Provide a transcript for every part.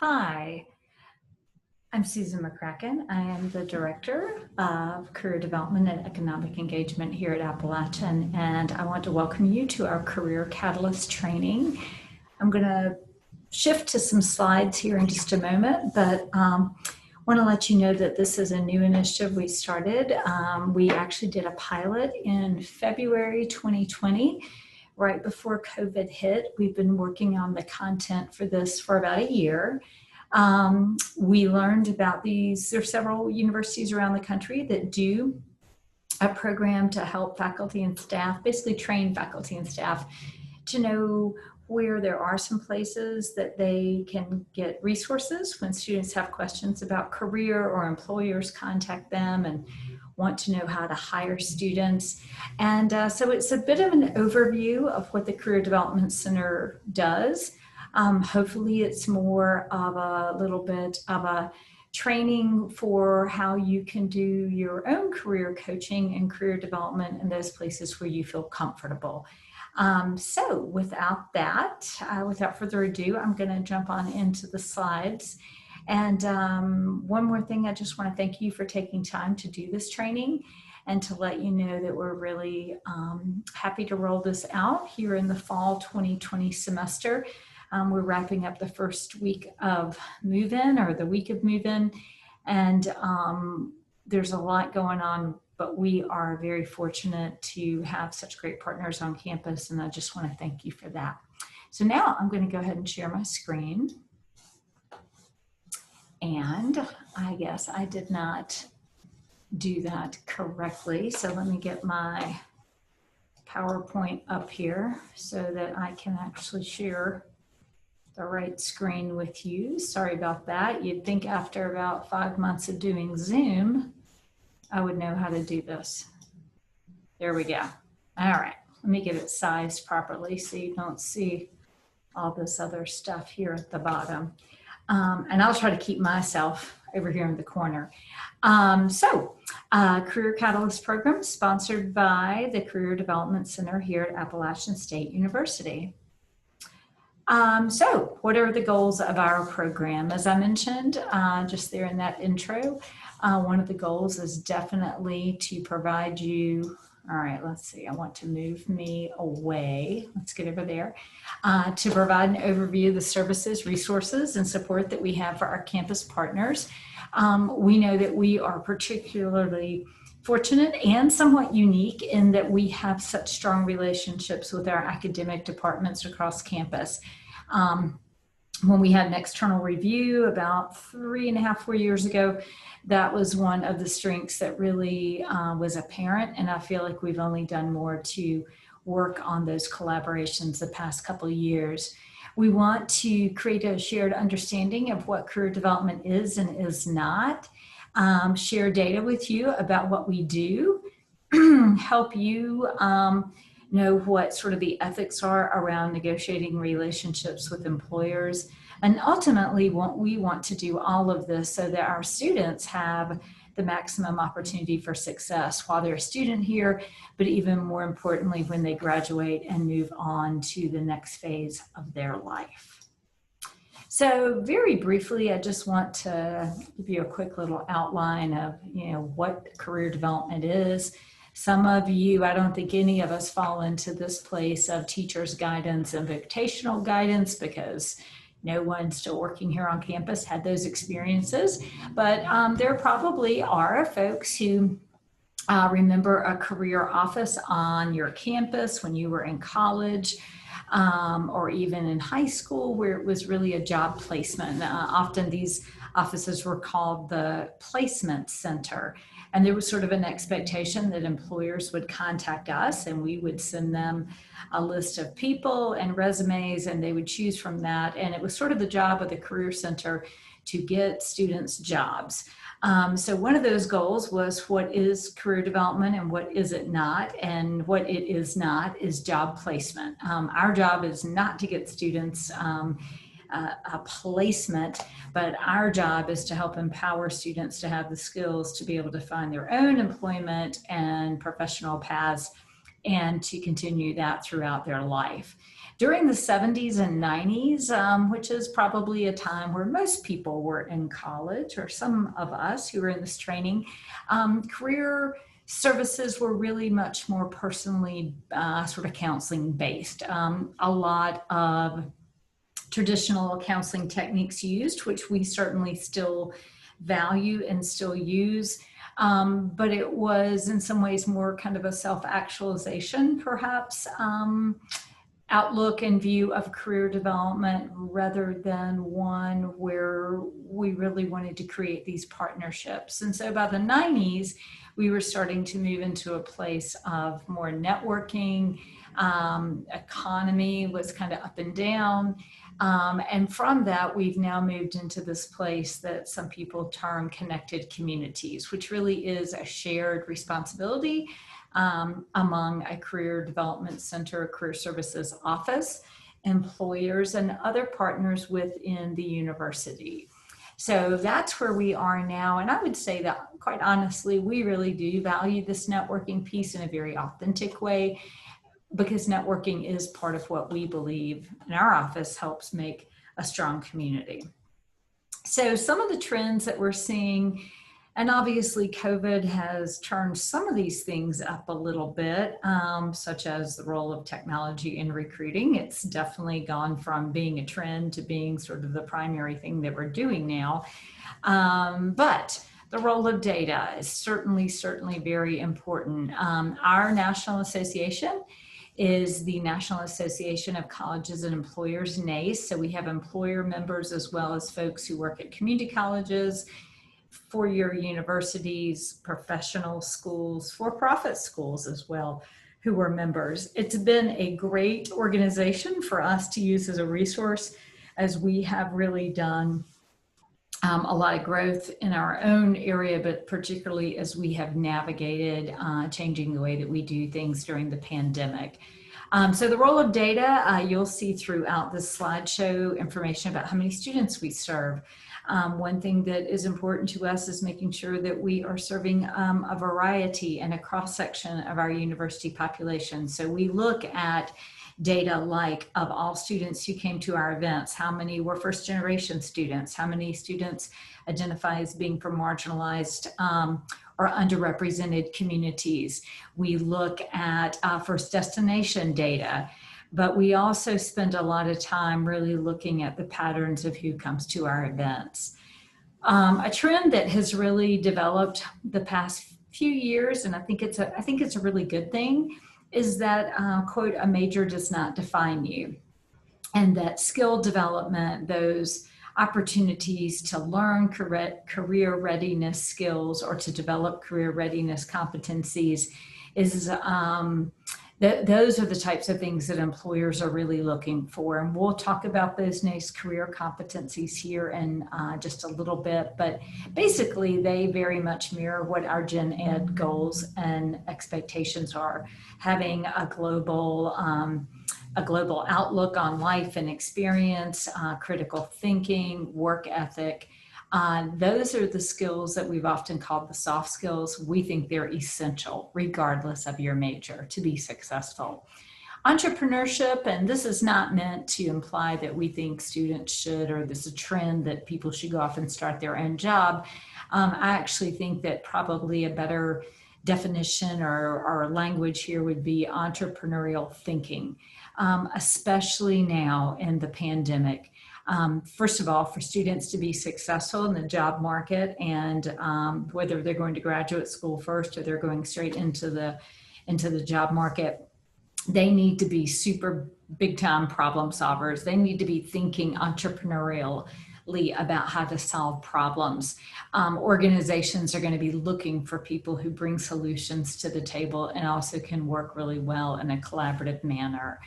Hi, I'm Susan McCracken. I am the Director of Career Development and Economic Engagement here at Appalachian, and I want to welcome you to our Career Catalyst training. I'm going to shift to some slides here in just a moment, but want to let you know that this is a new initiative we started. We actually did a pilot in February 2020, right before COVID hit. We've been working on the content for this for about a year. We learned about these. There are several universities around the country that do a program to help faculty and staff, basically train faculty and staff to know where there are some places that they can get resources when students have questions about career or employers contact them and want to know how to hire students. And so it's a bit of an overview of what the Career Development Center does. Hopefully it's more of a little bit of a training for how you can do your own career coaching and career development in those places where you feel comfortable. So without further ado, I'm going to jump on into the slides. And one more thing, I just want to thank you for taking time to do this training and to let you know that we're really happy to roll this out here in the fall 2020 semester. We're wrapping up the first week of move-in, or the week of move-in, and there's a lot going on, but we are very fortunate to have such great partners on campus, and I just want to thank you for that. So now I'm going to go ahead and share my screen. And I guess I did not do that correctly, so let me get my PowerPoint up here so that I can actually share the right screen with you. Sorry about that. You'd think after about 5 months of doing Zoom, I would know how to do this. There we go. All right, let me get it sized properly so you don't see all this other stuff here at the bottom. And I'll try to keep myself over here in the corner. Career Catalyst program sponsored by the Career Development Center here at Appalachian State University. So what are the goals of our program? As I mentioned just there in that intro, one of the goals is definitely to provide you, all right, let's see, I want to move me away. Let's get over there. To provide an overview of the services, resources, and support that we have for our campus partners. We know that we are particularly fortunate and somewhat unique in that we have such strong relationships with our academic departments across campus. When we had an external review about 3.5, 4 years ago, that was one of the strengths that really was apparent, and I feel like we've only done more to work on those collaborations the past couple of years. We want to create a shared understanding of what career development is and is not. Share data with you about what we do, help you know what sort of the ethics are around negotiating relationships with employers. And ultimately, we want to do all of this so that our students have the maximum opportunity for success while they're a student here, but even more importantly, when they graduate and move on to the next phase of their life. So very briefly, I just want to give you a quick little outline of, what career development is. Some of you, I don't think any of us fall into this place of teacher's guidance and vocational guidance because no one still working here on campus had those experiences. But there probably are folks who remember a career office on your campus when you were in college. Or even in high school where it was really a job placement. Often these offices were called the placement center. And there was sort of an expectation that employers would contact us and we would send them a list of people and resumes and they would choose from that. And it was sort of the job of the Career Center to get students jobs. So one of those goals was what is career development and what is it not, and what it is not is job placement. Our job is not to get students a placement, but our job is to help empower students to have the skills to be able to find their own employment and professional paths and to continue that throughout their life. During the 70s and 90s, which is probably a time where most people were in college, or some of us who were in this training, career services were really much more personally sort of counseling based. A lot of traditional counseling techniques used, which we certainly still value and still use. But it was in some ways more kind of a self-actualization, perhaps, outlook and view of career development rather than one where we really wanted to create these partnerships. And so by the 90s, we were starting to move into a place of more networking. Economy was kind of up and down. And from that, we've now moved into this place that some people term connected communities, which really is a shared responsibility among a career development center, a career services office, employers, and other partners within the university. So that's where we are now. And I would say that, quite honestly, we really do value this networking piece in a very authentic way, because networking is part of what we believe in our office helps make a strong community. So some of the trends that we're seeing, and obviously COVID has turned some of these things up a little bit, such as the role of technology in recruiting. It's definitely gone from being a trend to being sort of the primary thing that we're doing now. But the role of data is certainly very important. Our national association is the National Association of Colleges and Employers, NACE. So we have employer members as well as folks who work at community colleges, four-year universities, professional schools, for-profit schools as well, who are members. It's been a great organization for us to use as a resource, as we have really done a lot of growth in our own area, but particularly as we have navigated changing the way that we do things during the pandemic. So the role of data, you'll see throughout this slideshow information about how many students we serve. One thing that is important to us is making sure that we are serving a variety and a cross-section of our university population. So we look at data like of all students who came to our events, how many were first generation students, how many students identify as being from marginalized or underrepresented communities. We look at first destination data, but we also spend a lot of time really looking at the patterns of who comes to our events. A trend that has really developed the past few years, and I think it's a really good thing, is that, quote, a major does not define you. And that skill development, those opportunities to learn career readiness skills or to develop career readiness competencies is, those are the types of things that employers are really looking for. And we'll talk about those NACE career competencies here in just a little bit, but basically they very much mirror what our Gen Ed goals and expectations are. Having a global outlook on life and experience, critical thinking, work ethic. Those are the skills that we've often called the soft skills. We think they're essential, regardless of your major, to be successful. Entrepreneurship, and this is not meant to imply that we think students should, or there's a trend that people should go off and start their own job. I actually think that probably a better definition or language here would be entrepreneurial thinking, especially now in the pandemic. First of all, for students to be successful in the job market, and whether they're going to graduate school first or they're going straight into the job market, they need to be super big time problem solvers. They need to be thinking entrepreneurially about how to solve problems. Organizations are going to be looking for people who bring solutions to the table and also can work really well in a collaborative manner.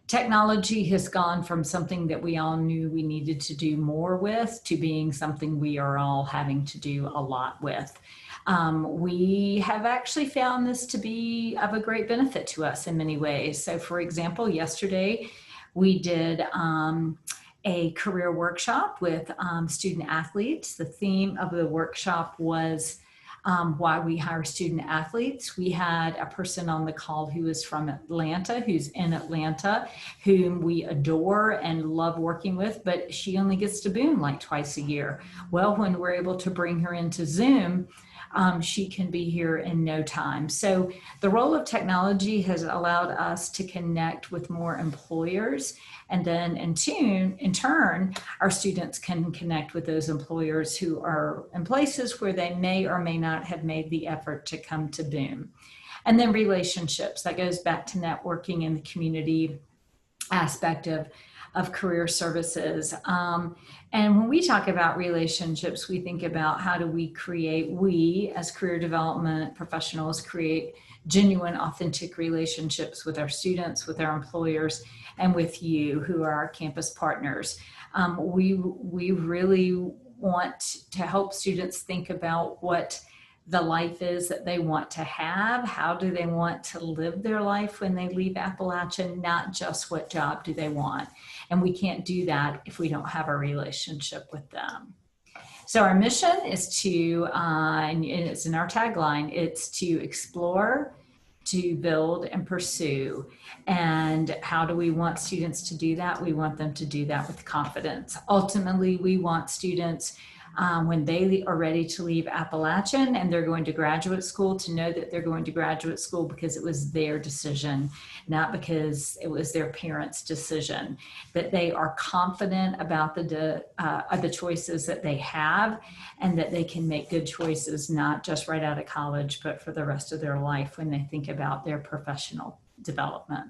Technology has gone from something that we all knew we needed to do more with to being something we are all having to do a lot with. We have actually found this to be of a great benefit to us in many ways. So for example, yesterday we did a career workshop with student athletes. The theme of the workshop was why we hire student athletes. We had a person on the call who is from Atlanta, who's in Atlanta, whom we adore and love working with, but she only gets to Boone like twice a year. Well, when we're able to bring her into Zoom, she can be here in no time. So the role of technology has allowed us to connect with more employers, and then in turn, our students can connect with those employers who are in places where they may or may not have made the effort to come to Boone. And then relationships, that goes back to networking in the community aspect of career services. And when we talk about relationships, we think about how do we as career development professionals create genuine, authentic relationships with our students, with our employers, and with you who are our campus partners. We really want to help students think about what the life is that they want to have. How do they want to live their life when they leave Appalachian? Not just what job do they want. And we can't do that if we don't have a relationship with them. So our mission is to, and it's in our tagline, it's to explore, to build, and pursue. And how do we want students to do that? We want them to do that with confidence. Ultimately, we want students when they are ready to leave Appalachian and they're going to graduate school to know that they're going to graduate school because it was their decision, not because it was their parents' decision, that they are confident about the choices that they have and that they can make good choices, not just right out of college, but for the rest of their life when they think about their professional development.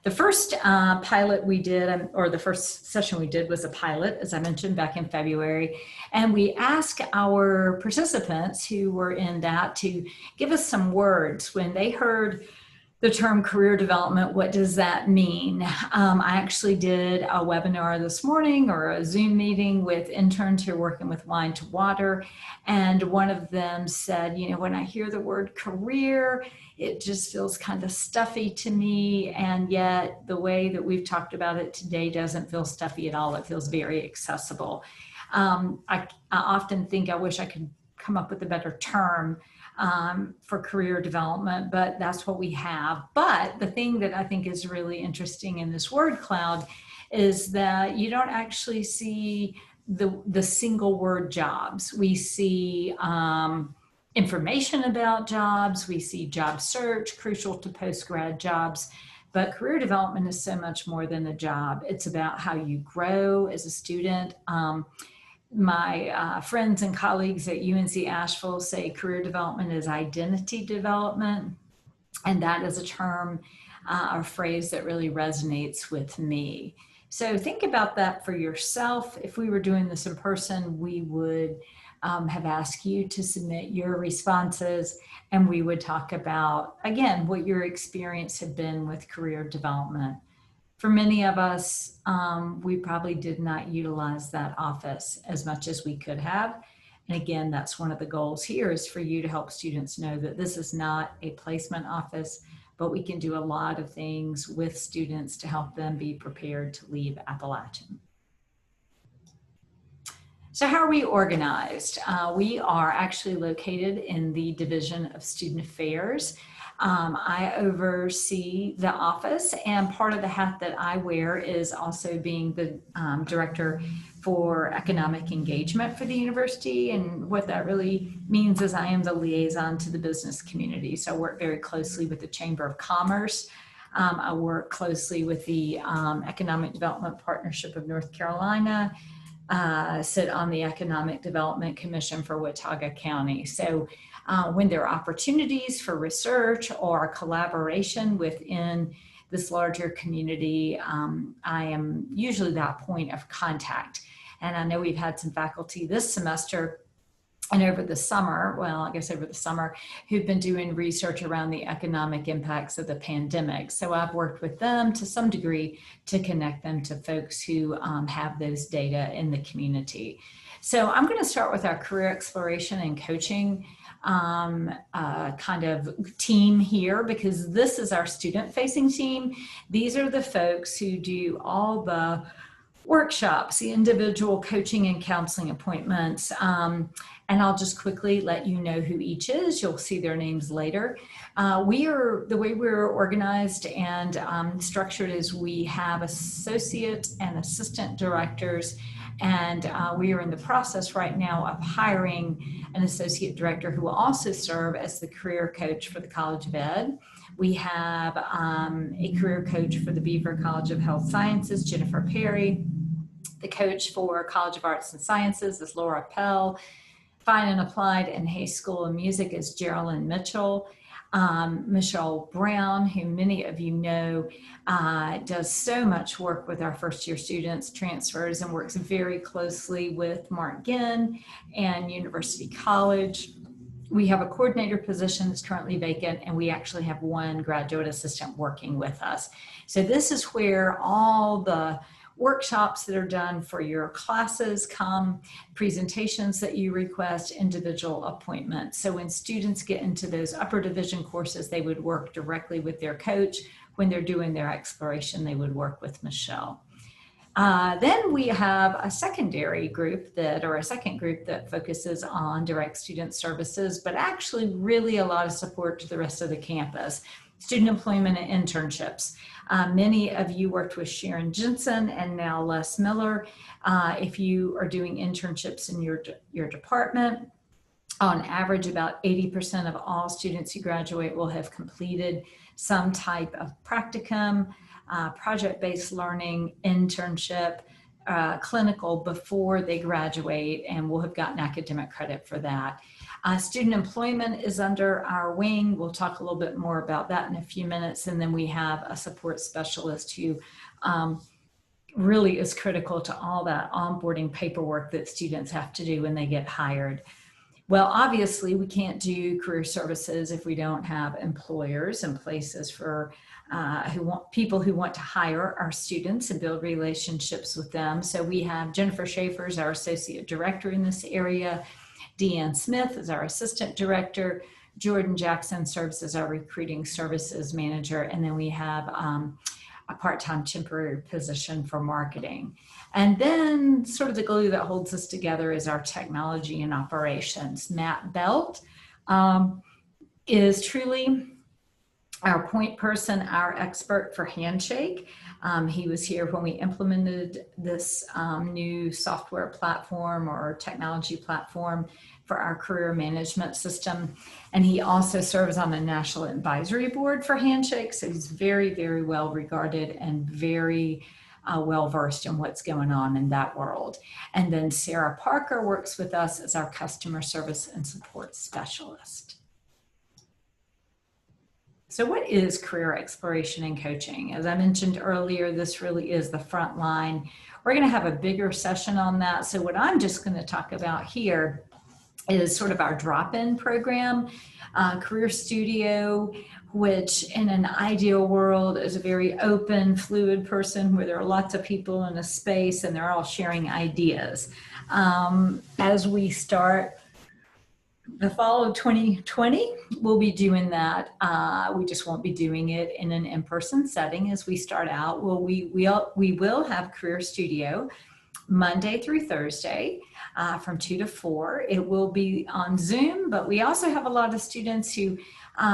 The first pilot we did, or the first session we did was a pilot, as I mentioned, back in February. And we asked our participants who were in that to give us some words. When they heard the term career development, what does that mean? I actually did a webinar this morning or a Zoom meeting with interns who are working with Wine to Water. And one of them said, you know, when I hear the word career, it just feels kind of stuffy to me. And yet the way that we've talked about it today doesn't feel stuffy at all. It feels very accessible. I often think I wish I could come up with a better term for career development, but that's what we have. But the thing that I think is really interesting in this word cloud is that you don't actually see the single word jobs. We see information about jobs, we see job search, crucial to post-grad jobs, but career development is so much more than a job. It's about how you grow as a student. My friends and colleagues at UNC Asheville say career development is identity development, and that is a term or phrase that really resonates with me. So think about that for yourself. If we were doing this in person, we would have asked you to submit your responses, and we would talk about, again, what your experience had been with career development. For many of us, we probably did not utilize that office as much as we could have. And again, that's one of the goals here, is for you to help students know that this is not a placement office, but we can do a lot of things with students to help them be prepared to leave Appalachian. So how are we organized? We are actually located in the Division of Student Affairs. I oversee the office, and part of the hat that I wear is also being the director for economic engagement for the university. And what that really means is I am the liaison to the business community. So I work very closely with the Chamber of Commerce. I work closely with the Economic Development Partnership of North Carolina, sit on the Economic Development Commission for Watauga County. So when there are opportunities for research or collaboration within this larger community, I am usually that point of contact. And I know we've had some faculty this semester and over the summer, well, I guess over the summer, who've been doing research around the economic impacts of the pandemic. So I've worked with them to some degree to connect them to folks who have those data in the community. So I'm going to start with our career exploration and coaching kind of team here, because this is our student-facing team. These are the folks who do all the Workshops, the individual coaching and counseling appointments. And I'll just quickly let you know who each is. You'll see their names later. The way we're organized and structured is we have associate and assistant directors, and we are in the process right now of hiring an associate director who will also serve as the career coach for the College of Ed. We have a career coach for the Beaver College of Health Sciences, Jennifer Perry. The coach for College of Arts and Sciences is Laura Pell. Fine and Applied and Hay School of Music is Geraldine Mitchell. Michelle Brown, who many of you know, does so much work with our first year students, transfers, and works very closely with Mark Ginn and University College. We have a coordinator position that's currently vacant, and we actually have one graduate assistant working with us. So this is where all the workshops that are done for your classes come, presentations that you request, individual appointments. So when students get into those upper division courses, they would work directly with their coach. When they're doing their exploration, they would work with Michelle. Then we have a second group that focuses on direct student services, but actually really a lot of support to the rest of the campus. Student employment and internships. Many of you worked with Sharon Jensen and now Les Miller. If you are doing internships in your department, on average, about 80% of all students who graduate will have completed some type of practicum, project-based learning, internship, clinical before they graduate, and will have gotten academic credit for that. Student employment is under our wing. We'll talk a little bit more about that in a few minutes. And then we have a support specialist who really is critical to all that onboarding paperwork that students have to do when they get hired. Well, obviously, we can't do career services if we don't have employers and places for people who want to hire our students and build relationships with them. So we have Jennifer Schaefer as our associate director in this area. Deanne Smith is our assistant director. Jordan Jackson serves as our recruiting services manager. And then we have a part-time temporary position for marketing. And then sort of the glue that holds us together is our technology and operations. Matt Belt is truly our point person, our expert for Handshake. He was here when we implemented this new software platform or technology platform for our career management system. And he also serves on the National Advisory Board for Handshake. So he's very, very well regarded and very well versed in what's going on in that world. And then Sarah Parker works with us as our customer service and support specialist. So what is career exploration and coaching? As I mentioned earlier, this really is the front line. We're going to have a bigger session on that. So what I'm just going to talk about here is sort of our drop-in program, Career Studio, which in an ideal world is a very open, fluid person where there are lots of people in a space and they're all sharing ideas. As we start the fall of 2020, we'll be doing that. We just won't be doing it in an in-person setting as we start out. Well, we will have Career Studio Monday through Thursday from 2 to 4. It will be on Zoom, but we also have a lot of students who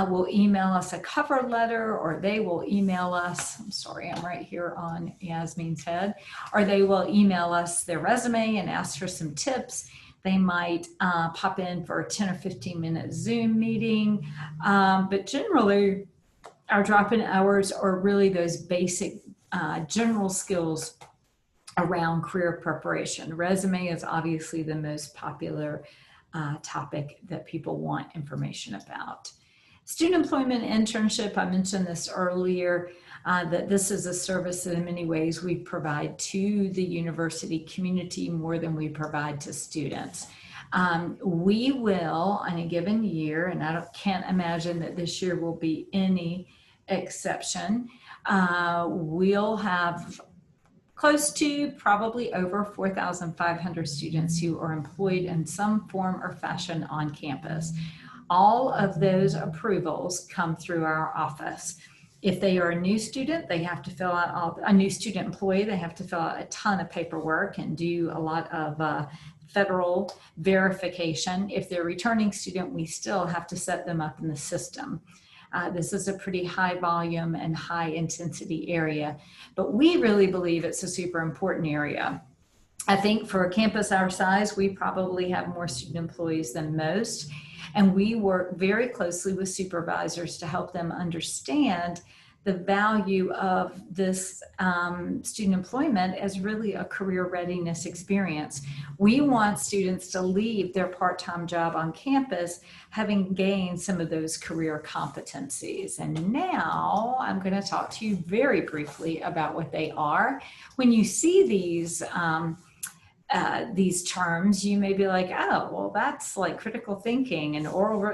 will email us a cover letter, or they will email us, I'm sorry, I'm right here on Yasmin's head, or they will email us their resume and ask for some tips. They might pop in for a 10 or 15 minute Zoom meeting, but generally our drop-in hours are really those basic general skills around career preparation. Resume is obviously the most popular topic that people want information about. Student employment internship, I mentioned this earlier, that this is a service that in many ways we provide to the university community more than we provide to students. We will, in a given year, and I can't imagine that this year will be any exception, we'll have close to probably over 4,500 students who are employed in some form or fashion on campus. All of those approvals come through our office. If they are a new student, they have to fill out a new student employee, they have to fill out a ton of paperwork and do a lot of federal verification. If they're a returning student, we still have to set them up in the system. This is a pretty high volume and high intensity area, but we really believe it's a super important area. I think for a campus our size, we probably have more student employees than most, and we work very closely with supervisors to help them understand the value of this student employment as really a career readiness experience. We want students to leave their part-time job on campus having gained some of those career competencies. And now I'm going to talk to you very briefly about what they are. When you see these terms, you may be like, oh, well, that's like critical thinking and oral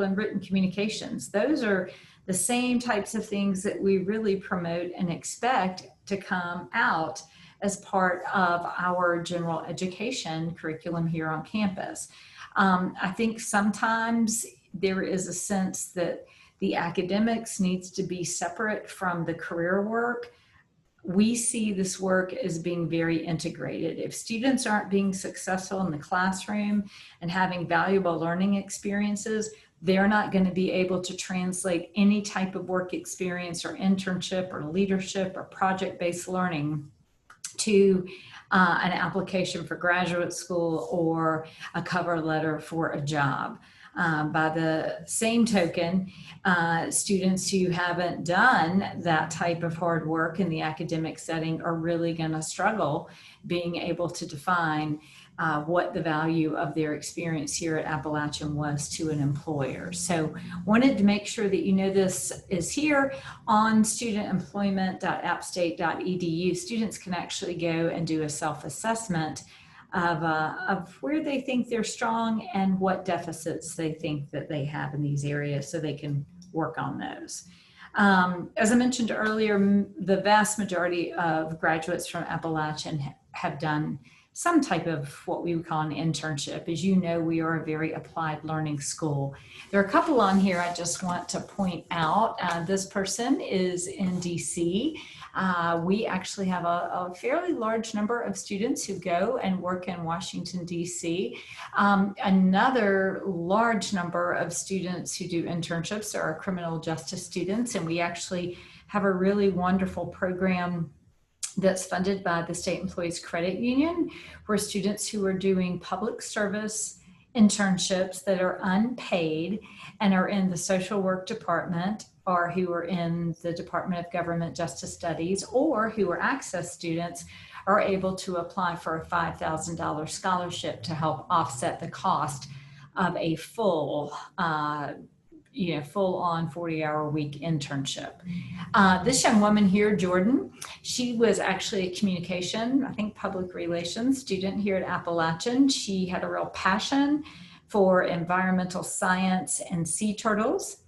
and written communications. Those are the same types of things that we really promote and expect to come out as part of our general education curriculum here on campus. I think sometimes there is a sense that the academics needs to be separate from the career work. We see this work as being very integrated. If students aren't being successful in the classroom and having valuable learning experiences, they're not going to be able to translate any type of work experience or internship or leadership or project-based learning to an application for graduate school or a cover letter for a job. By the same token, students who haven't done that type of hard work in the academic setting are really going to struggle being able to define what the value of their experience here at Appalachian was to an employer. So wanted to make sure that you know this is here on studentemployment.appstate.edu. Students can actually go and do a self-assessment of where they think they're strong and what deficits they think that they have in these areas so they can work on those. As I mentioned earlier, the vast majority of graduates from Appalachian have done some type of what we would call an internship. As you know, we are a very applied learning school. There are a couple on here I just want to point out. This person is in DC. We actually have a fairly large number of students who go and work in Washington, DC. Another large number of students who do internships are criminal justice students, and we actually have a really wonderful program that's funded by the State Employees Credit Union, where students who are doing public service internships that are unpaid and are in the social work department, or who are in the Department of Government Justice Studies, or who are access students, are able to apply for a $5,000 scholarship to help offset the cost of a full full-on 40-hour-a-week internship. This young woman here, Jordan, she was actually a communication, I think public relations student here at Appalachian. She had a real passion for environmental science and sea turtles.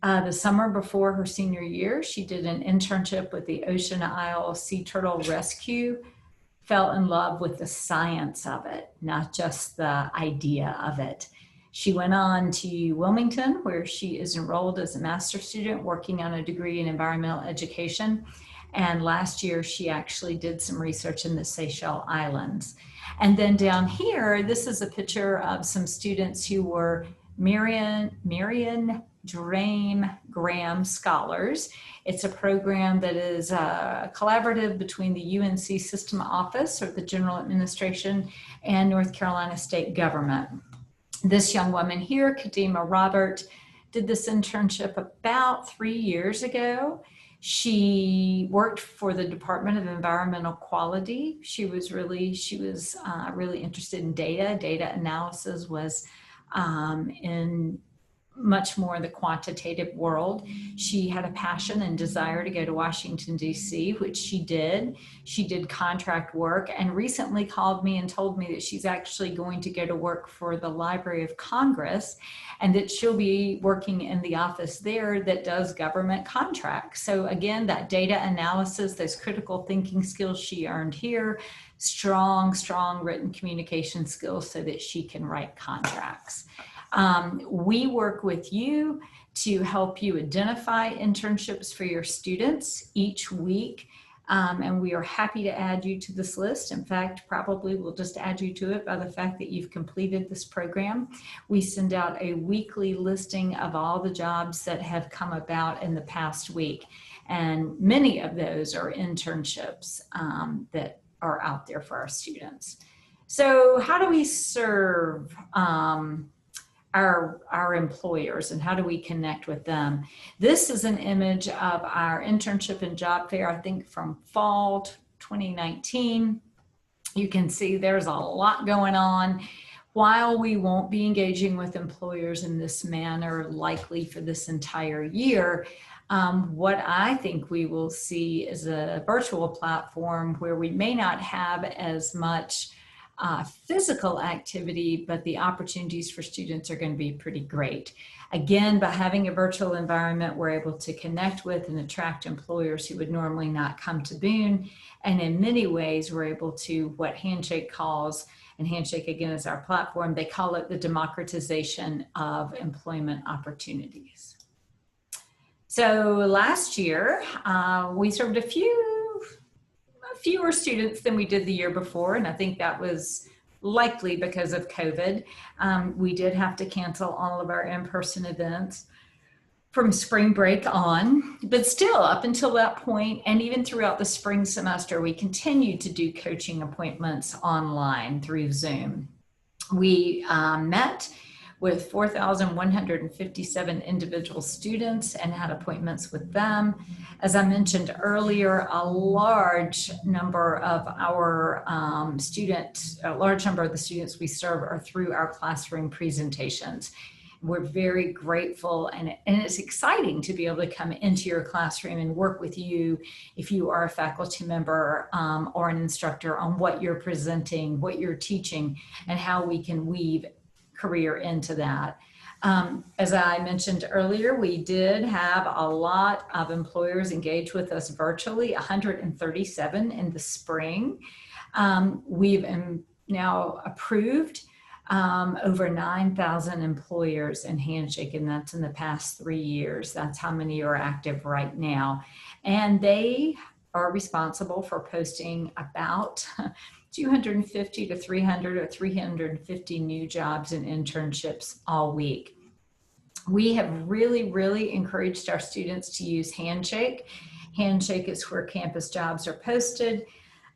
The summer before her senior year, she did an internship with the Ocean Isle Sea Turtle Rescue, fell in love with the science of it, not just the idea of it. She went on to Wilmington, where she is enrolled as a master's student working on a degree in environmental education. And last year, she actually did some research in the Seychelles Islands. And then down here, this is a picture of some students who were Marion Graham Scholars. It's a program that is collaborative between the UNC System Office, or the General Administration, and North Carolina State Government. This young woman here, Kadima Robert, did this internship about 3 years ago. She worked for the Department of Environmental Quality. She was really interested in data. Data analysis was in much more in the quantitative world. She had a passion and desire to go to Washington, D.C., which she did. She did contract work and recently called me and told me that she's actually going to go to work for the Library of Congress and that she'll be working in the office there that does government contracts. So again, that data analysis, those critical thinking skills she earned here, strong written communication skills so that she can write contracts. We work with you to help you identify internships for your students each week. And we are happy to add you to this list. In fact, probably we'll just add you to it by the fact that you've completed this program. We send out a weekly listing of all the jobs that have come about in the past week. And many of those are internships that are out there for our students. So how do we serve our employers, and how do we connect with them? This is an image of our internship and job fair, I think from fall 2019. You can see there's a lot going on. While we won't be engaging with employers in this manner likely for this entire year, what I think we will see is a virtual platform where we may not have as much physical activity, but the opportunities for students are going to be pretty great. Again, by having a virtual environment, we're able to connect with and attract employers who would normally not come to Boone. And in many ways, we're able to what Handshake calls, and Handshake again is our platform, they call it the democratization of employment opportunities. So last year, we served fewer students than we did the year before, and I think that was likely because of COVID. We did have to cancel all of our in-person events from spring break on, but still up until that point, and even throughout the spring semester, we continued to do coaching appointments online through Zoom. We met with 4,157 individual students and had appointments with them. As I mentioned earlier, a large number of the students we serve are through our classroom presentations. We're very grateful, and it's exciting to be able to come into your classroom and work with you if you are a faculty member or an instructor on what you're presenting, what you're teaching, and how we can weave career into that. As I mentioned earlier, we did have a lot of employers engage with us virtually, 137 in the spring. We've now approved over 9,000 employers in Handshake, and that's in the past 3 years. That's how many are active right now. And they are responsible for posting about 250 to 300 or 350 new jobs and internships all week. We have really encouraged our students to use Handshake. Handshake is where campus jobs are posted.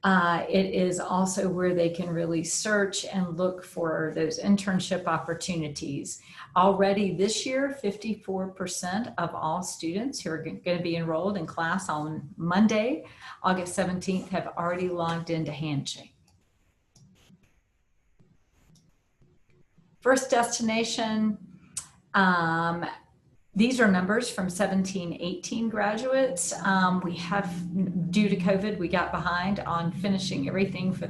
It is also where they can really search and look for those internship opportunities. Already this year, 54% of all students who are going to be enrolled in class on Monday, August 17th, have already logged into Handshake. First destination, these are numbers from 17-18 graduates. We have, due to COVID, we got behind on finishing everything for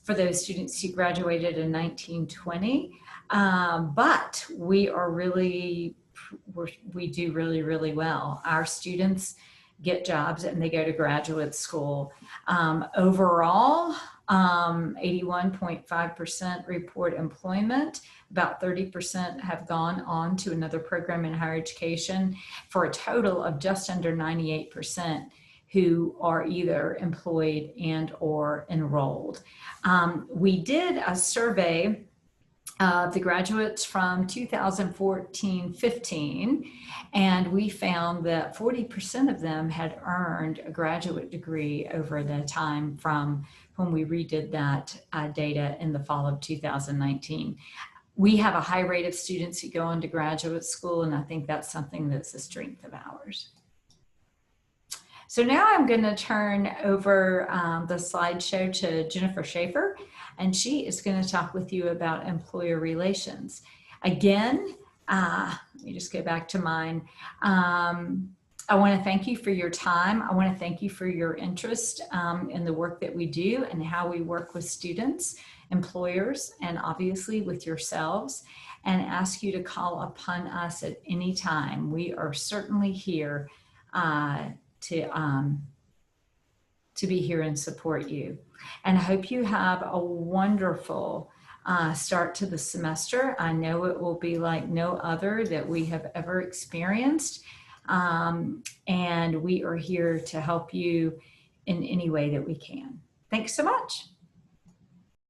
those students who graduated in 19-20. But we do really well. Our students get jobs and they go to graduate school. Overall, 81.5% report employment. About 30% have gone on to another program in higher education, for a total of just under 98% who are either employed and or enrolled. We did a survey of the graduates from 2014-15, and we found that 40% of them had earned a graduate degree over the time from when we redid that data in the fall of 2019. We have a high rate of students who go into graduate school, and I think that's something that's a strength of ours. So now I'm going to turn over the slideshow to Jennifer Schaefer, and she is going to talk with you about employer relations. Again, let me just go back to mine. I want to thank you for your time. I want to thank you for your interest in the work that we do and how we work with students, employers, and obviously with yourselves, and ask you to call upon us at any time. We are certainly here to be here and support you. And I hope you have a wonderful start to the semester. I know it will be like no other that we have ever experienced. And we are here to help you in any way that we can. Thanks so much.